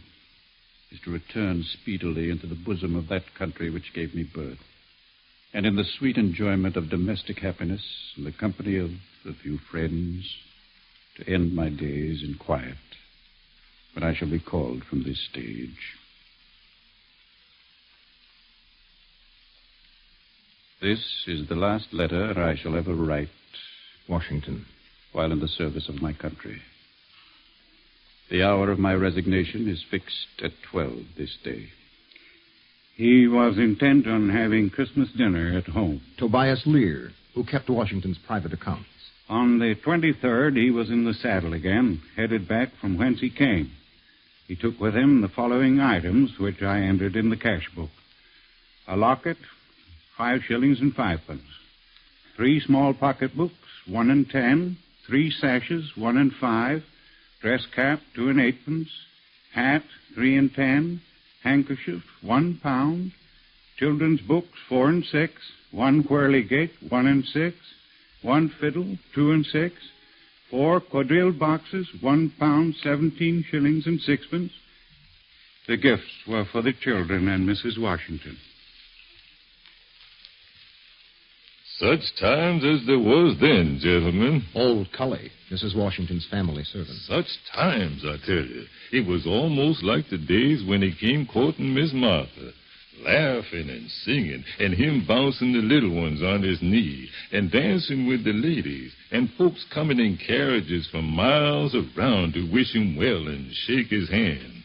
is to return speedily into the bosom of that country which gave me birth, and in the sweet enjoyment of domestic happiness, in the company of a few friends, to end my days in quiet, when I shall be called from this stage. This is the last letter I shall ever write, Washington, while in the service of my country. The hour of my resignation is fixed at 12 this day. He was intent on having Christmas dinner at home. Tobias Lear, who kept Washington's private accounts. On the 23rd, he was in the saddle again, headed back from whence he came. He took with him the following items, which I entered in the cash book. A locket, 5 shillings and 5 pence. 3 small pocketbooks, 1 and 10. 3 sashes, 1 and 5. Dress cap, 2 and 8 pence. Hat, 3 and 10. Handkerchief, 1 pound. Children's books, 4 and 6. 1 whirligig, 1 and 6. 1 fiddle, 2 and 6. 4 quadrille boxes, 1 pound, 17 shillings and 6 pence. The gifts were for the children and Mrs. Washington. Such times as there was then, gentlemen. Old Cully, Mrs. Washington's family servant. Such times, I tell you. It was almost like the days when he came courting Miss Martha. Laughing and singing, and him bouncing the little ones on his knee, and dancing with the ladies, and folks coming in carriages from miles around to wish him well and shake his hand.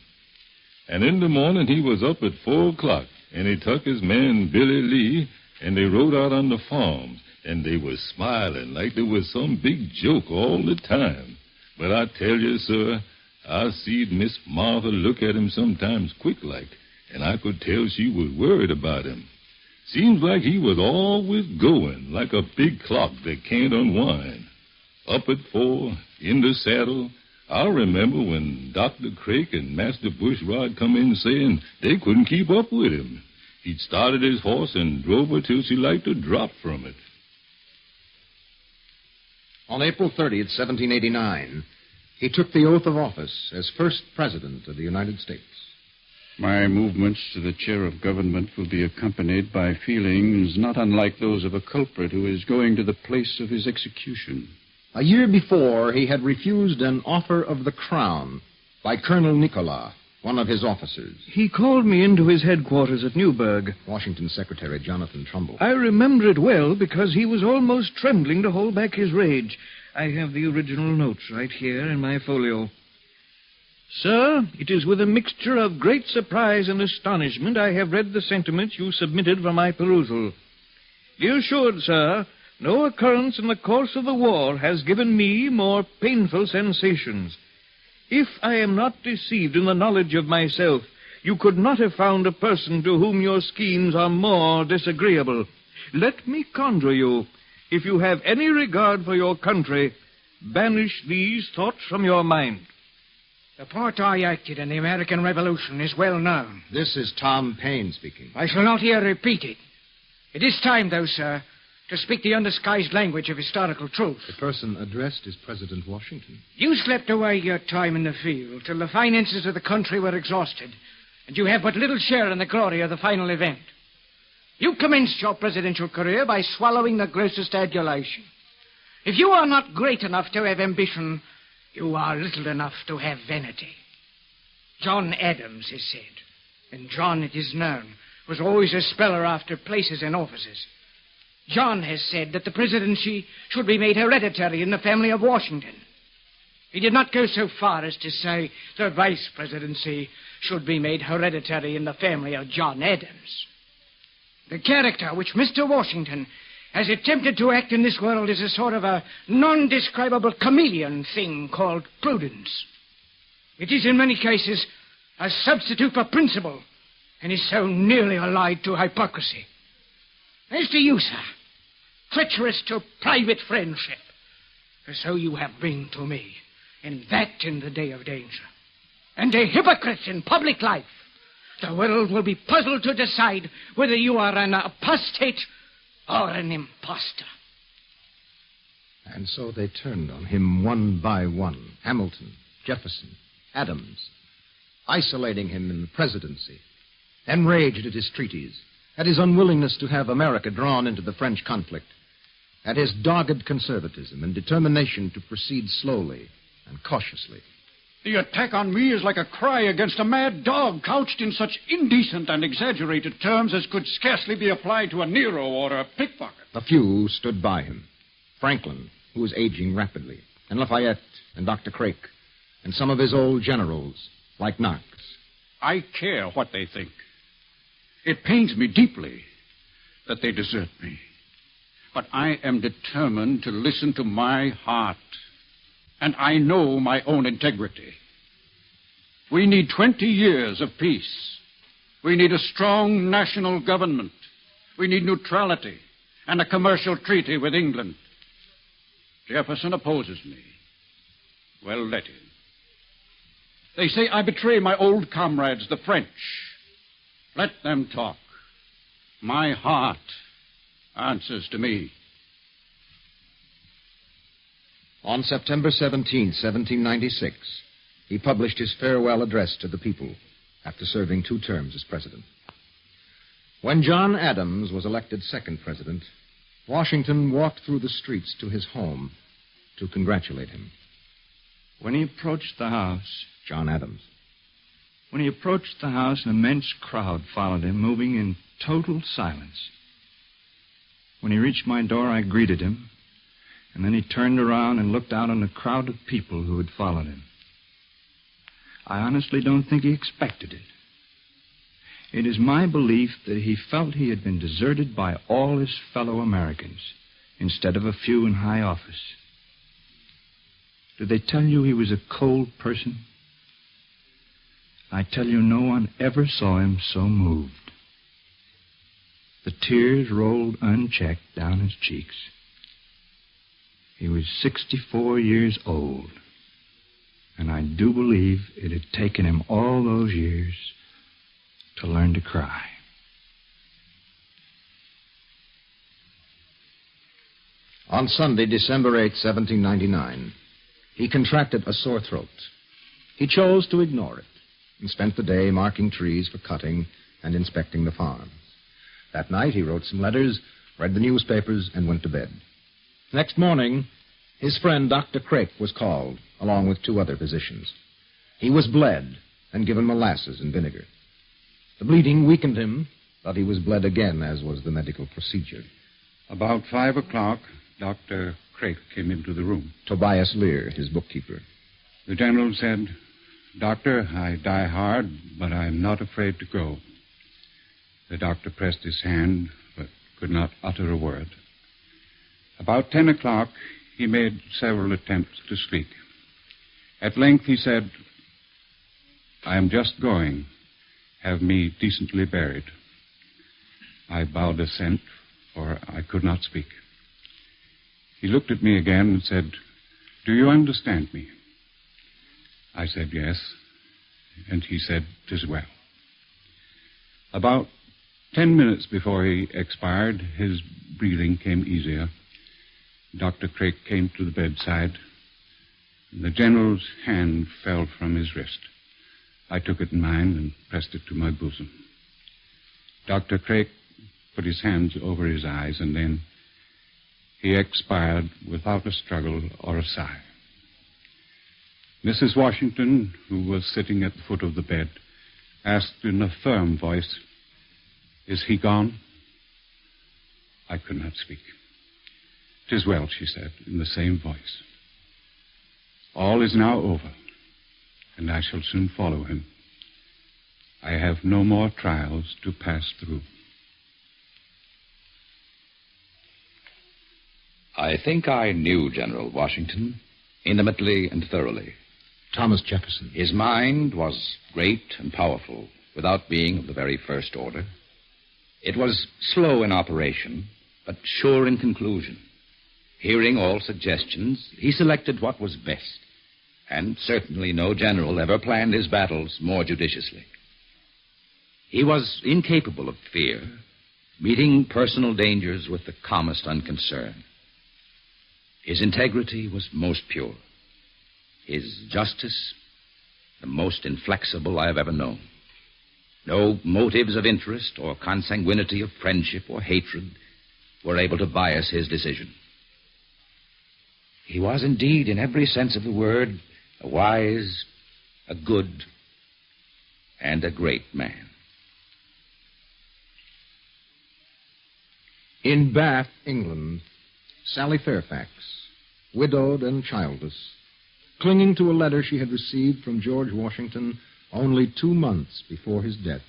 And in the morning he was up at 4 o'clock, and he took his man Billy Lee, and they rode out on the farms, and they was smiling like there was some big joke all the time. But I tell you, sir, I seed Miss Martha look at him sometimes quick like, and I could tell she was worried about him. Seems like he was always going, like a big clock that can't unwind. Up at 4, in the saddle. I remember when Dr. Craik and Master Bushrod come in saying they couldn't keep up with him. He'd started his horse and drove her till she liked to drop from it. On April 30th, 1789, he took the oath of office as first president of the United States. My movements to the chair of government will be accompanied by feelings not unlike those of a culprit who is going to the place of his execution. A year before, he had refused an offer of the crown by Colonel Nicolas, one of his officers. He called me into his headquarters at Newburgh. Washington Secretary Jonathan Trumbull. I remember it well because he was almost trembling to hold back his rage. I have the original notes right here in my folio. Sir, it is with a mixture of great surprise and astonishment I have read the sentiments you submitted for my perusal. Be assured, sir, no occurrence in the course of the war has given me more painful sensations. If I am not deceived in the knowledge of myself, you could not have found a person to whom your schemes are more disagreeable. Let me conjure you, if you have any regard for your country, banish these thoughts from your mind. The part I acted in the American Revolution is well known. This is Tom Paine speaking. I shall not here repeat it. It is time, though, sir, to speak the undisguised language of historical truth. The person addressed is President Washington. You slept away your time in the field till the finances of the country were exhausted, and you have but little share in the glory of the final event. You commenced your presidential career by swallowing the grossest adulation. If you are not great enough to have ambition, you are little enough to have vanity. John Adams is said, and John, it is known, was always a speller after places and offices. John has said that the presidency should be made hereditary in the family of Washington. He did not go so far as to say the vice presidency should be made hereditary in the family of John Adams. The character which Mr. Washington has attempted to act in this world is a sort of a non-describable chameleon thing called prudence. It is in many cases a substitute for principle, and is so nearly allied to hypocrisy. As to you, sir, treacherous to private friendship, for so you have been to me, and that in the day of danger, and a hypocrite in public life, the world will be puzzled to decide whether you are an apostate or an impostor. And so they turned on him one by one. Hamilton, Jefferson, Adams, isolating him in the presidency, enraged at his treaties, at his unwillingness to have America drawn into the French conflict, at his dogged conservatism and determination to proceed slowly and cautiously. The attack on me is like a cry against a mad dog, couched in such indecent and exaggerated terms as could scarcely be applied to a Nero or a pickpocket. A few stood by him. Franklin, who was aging rapidly, and Lafayette, and Dr. Craik, and some of his old generals, like Knox. I care what they think. It pains me deeply that they desert me. But I am determined to listen to my heart. And I know my own integrity. We need 20 years of peace. We need a strong national government. We need neutrality and a commercial treaty with England. Jefferson opposes me. Well, let him. They say I betray my old comrades, the French. Let them talk. My heart answers to me. On September 17, 1796, he published his farewell address to the people after serving 2 terms as president. When John Adams was elected second president, Washington walked through the streets to his home to congratulate him. When he approached the house, John Adams. When he approached the house, an immense crowd followed him, moving in total silence. When he reached my door, I greeted him, and then he turned around and looked out on the crowd of people who had followed him. I honestly don't think he expected it. It is my belief that he felt he had been deserted by all his fellow Americans instead of a few in high office. Did they tell you he was a cold person? I tell you, no one ever saw him so moved. The tears rolled unchecked down his cheeks. He was 64 years old, and I do believe it had taken him all those years to learn to cry. On Sunday, December 8, 1799, he contracted a sore throat. He chose to ignore it and spent the day marking trees for cutting and inspecting the farms. That night, he wrote some letters, read the newspapers, and went to bed. Next morning, his friend Dr. Craik was called, along with 2 other physicians. He was bled and given molasses and vinegar. The bleeding weakened him, but he was bled again, as was the medical procedure. About 5 o'clock, Dr. Craik came into the room. Tobias Lear, his bookkeeper. The general said, "Doctor, I die hard, but I'm not afraid to go." The doctor pressed his hand, but could not utter a word. About 10 o'clock, he made several attempts to speak. At length he said, "I am just going. Have me decently buried." I bowed assent, for I could not speak. He looked at me again and said, "Do you understand me?" I said yes, and he said, "'Tis well." About 10 minutes before he expired, his breathing came easier. Dr. Craik came to the bedside, and the general's hand fell from his wrist. I took it in mine and pressed it to my bosom. Dr. Craik put his hands over his eyes, and then he expired without a struggle or a sigh. Mrs. Washington, who was sitting at the foot of the bed, asked in a firm voice, "Is he gone?" I could not speak. "'Tis well," she said, in the same voice. "All is now over, and I shall soon follow him. I have no more trials to pass through." I think I knew General Washington intimately and thoroughly. Thomas Jefferson. His mind was great and powerful, without being of the very first order. It was slow in operation, but sure in conclusion. Hearing all suggestions, he selected what was best, and certainly no general ever planned his battles more judiciously. He was incapable of fear, meeting personal dangers with the calmest unconcern. His integrity was most pure. His justice, the most inflexible I have ever known. No motives of interest or consanguinity of friendship or hatred were able to bias his decision. He was indeed, in every sense of the word, a wise, a good, and a great man. In Bath, England, Sally Fairfax, widowed and childless, clinging to a letter she had received from George Washington only 2 months before his death.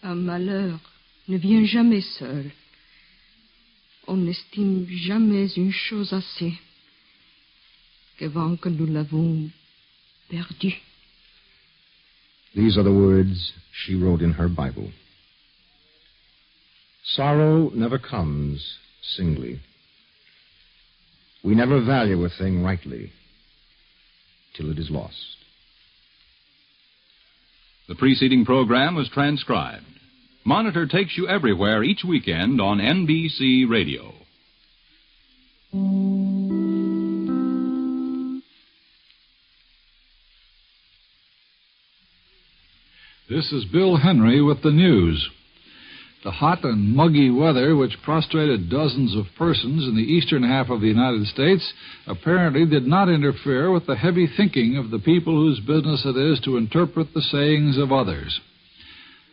Un malheur ne vient jamais seul. On n'estime jamais une chose assez qu'avant que nous l'avons perdue. These are the words she wrote in her Bible. Sorrow never comes singly. We never value a thing rightly till it is lost. The preceding program was transcribed. Monitor takes you everywhere each weekend on NBC Radio. This is Bill Henry with the news. The hot and muggy weather which prostrated dozens of persons in the eastern half of the United States apparently did not interfere with the heavy thinking of the people whose business it is to interpret the sayings of others.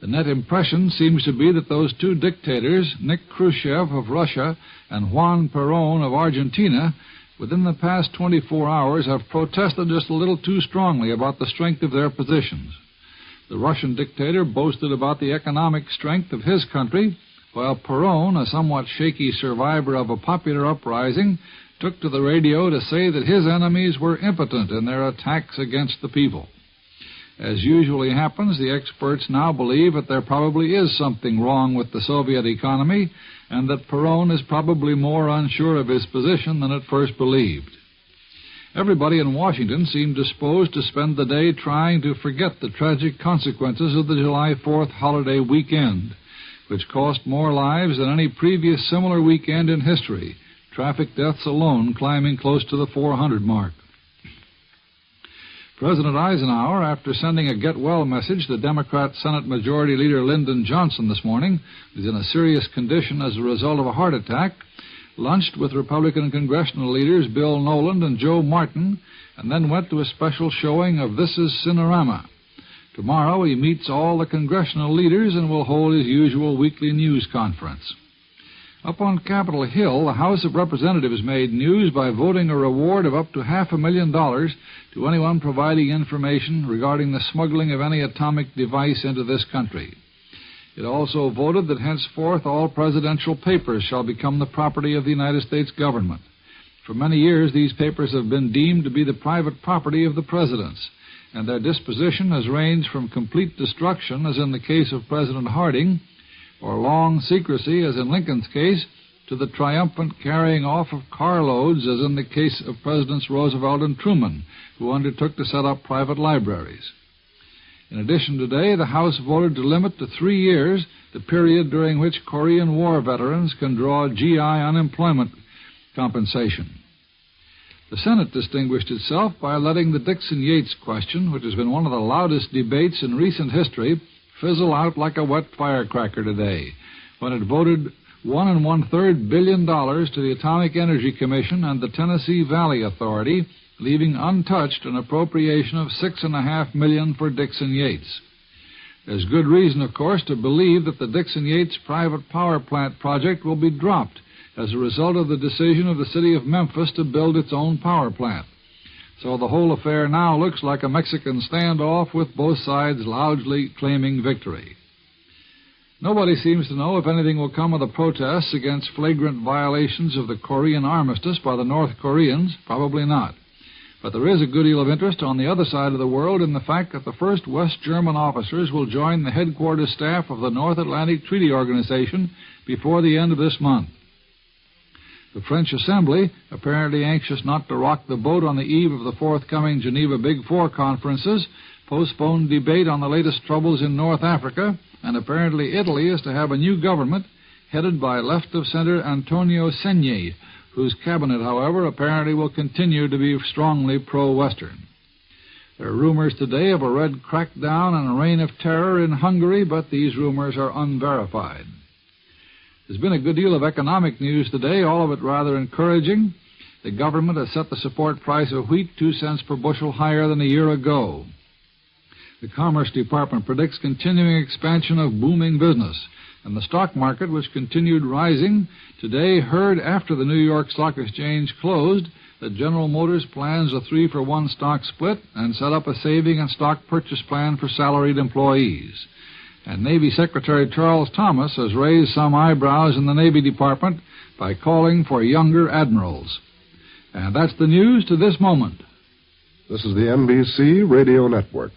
The net impression seems to be that those two dictators, Nick Khrushchev of Russia and Juan Perón of Argentina, within the past 24 hours have protested just a little too strongly about the strength of their positions. The Russian dictator boasted about the economic strength of his country, while Perón, a somewhat shaky survivor of a popular uprising, took to the radio to say that his enemies were impotent in their attacks against the people. As usually happens, the experts now believe that there probably is something wrong with the Soviet economy and that Perón is probably more unsure of his position than at first believed. Everybody in Washington seemed disposed to spend the day trying to forget the tragic consequences of the July 4th holiday weekend, which cost more lives than any previous similar weekend in history, traffic deaths alone climbing close to the 400 mark. President Eisenhower, after sending a get-well message to Democrat Senate Majority Leader Lyndon Johnson this morning, who is in a serious condition as a result of a heart attack, lunched with Republican congressional leaders Bill Noland and Joe Martin, and then went to a special showing of This Is Cinerama. Tomorrow he meets all the congressional leaders and will hold his usual weekly news conference. Up on Capitol Hill, the House of Representatives made news by voting a reward of up to $500,000 to anyone providing information regarding the smuggling of any atomic device into this country. It also voted that henceforth all presidential papers shall become the property of the United States government. For many years, these papers have been deemed to be the private property of the presidents, and their disposition has ranged from complete destruction, as in the case of President Harding, or long secrecy, as in Lincoln's case, to the triumphant carrying off of carloads, as in the case of Presidents Roosevelt and Truman, who undertook to set up private libraries. In addition, today, the House voted to limit to 3 years the period during which Korean War veterans can draw GI unemployment compensation. The Senate distinguished itself by letting the Dixon-Yates question, which has been one of the loudest debates in recent history, fizzle out like a wet firecracker today, when it voted $1 1/3 billion to the Atomic Energy Commission and the Tennessee Valley Authority, leaving untouched an appropriation of $6.5 million for Dixon-Yates. There's good reason, of course, to believe that the Dixon-Yates private power plant project will be dropped as a result of the decision of the city of Memphis to build its own power plant. So the whole affair now looks like a Mexican standoff with both sides loudly claiming victory. Nobody seems to know if anything will come of the protests against flagrant violations of the Korean armistice by the North Koreans. Probably not. But there is a good deal of interest on the other side of the world in the fact that the first West German officers will join the headquarters staff of the North Atlantic Treaty Organization before the end of this month. The French Assembly, apparently anxious not to rock the boat on the eve of the forthcoming Geneva Big Four conferences, postponed debate on the latest troubles in North Africa, and apparently Italy is to have a new government headed by left-of-center Antonio Segni, whose cabinet, however, apparently will continue to be strongly pro-Western. There are rumors today of a red crackdown and a reign of terror in Hungary, but these rumors are unverified. There's been a good deal of economic news today, all of it rather encouraging. The government has set the support price of wheat 2 cents per bushel higher than a year ago. The Commerce Department predicts continuing expansion of booming business, and the stock market, which continued rising, today heard after the New York Stock Exchange closed that General Motors plans a 3-for-1 stock split and set up a saving and stock purchase plan for salaried employees. And Navy Secretary Charles Thomas has raised some eyebrows in the Navy Department by calling for younger admirals. And that's the news to this moment. This is the NBC Radio Network.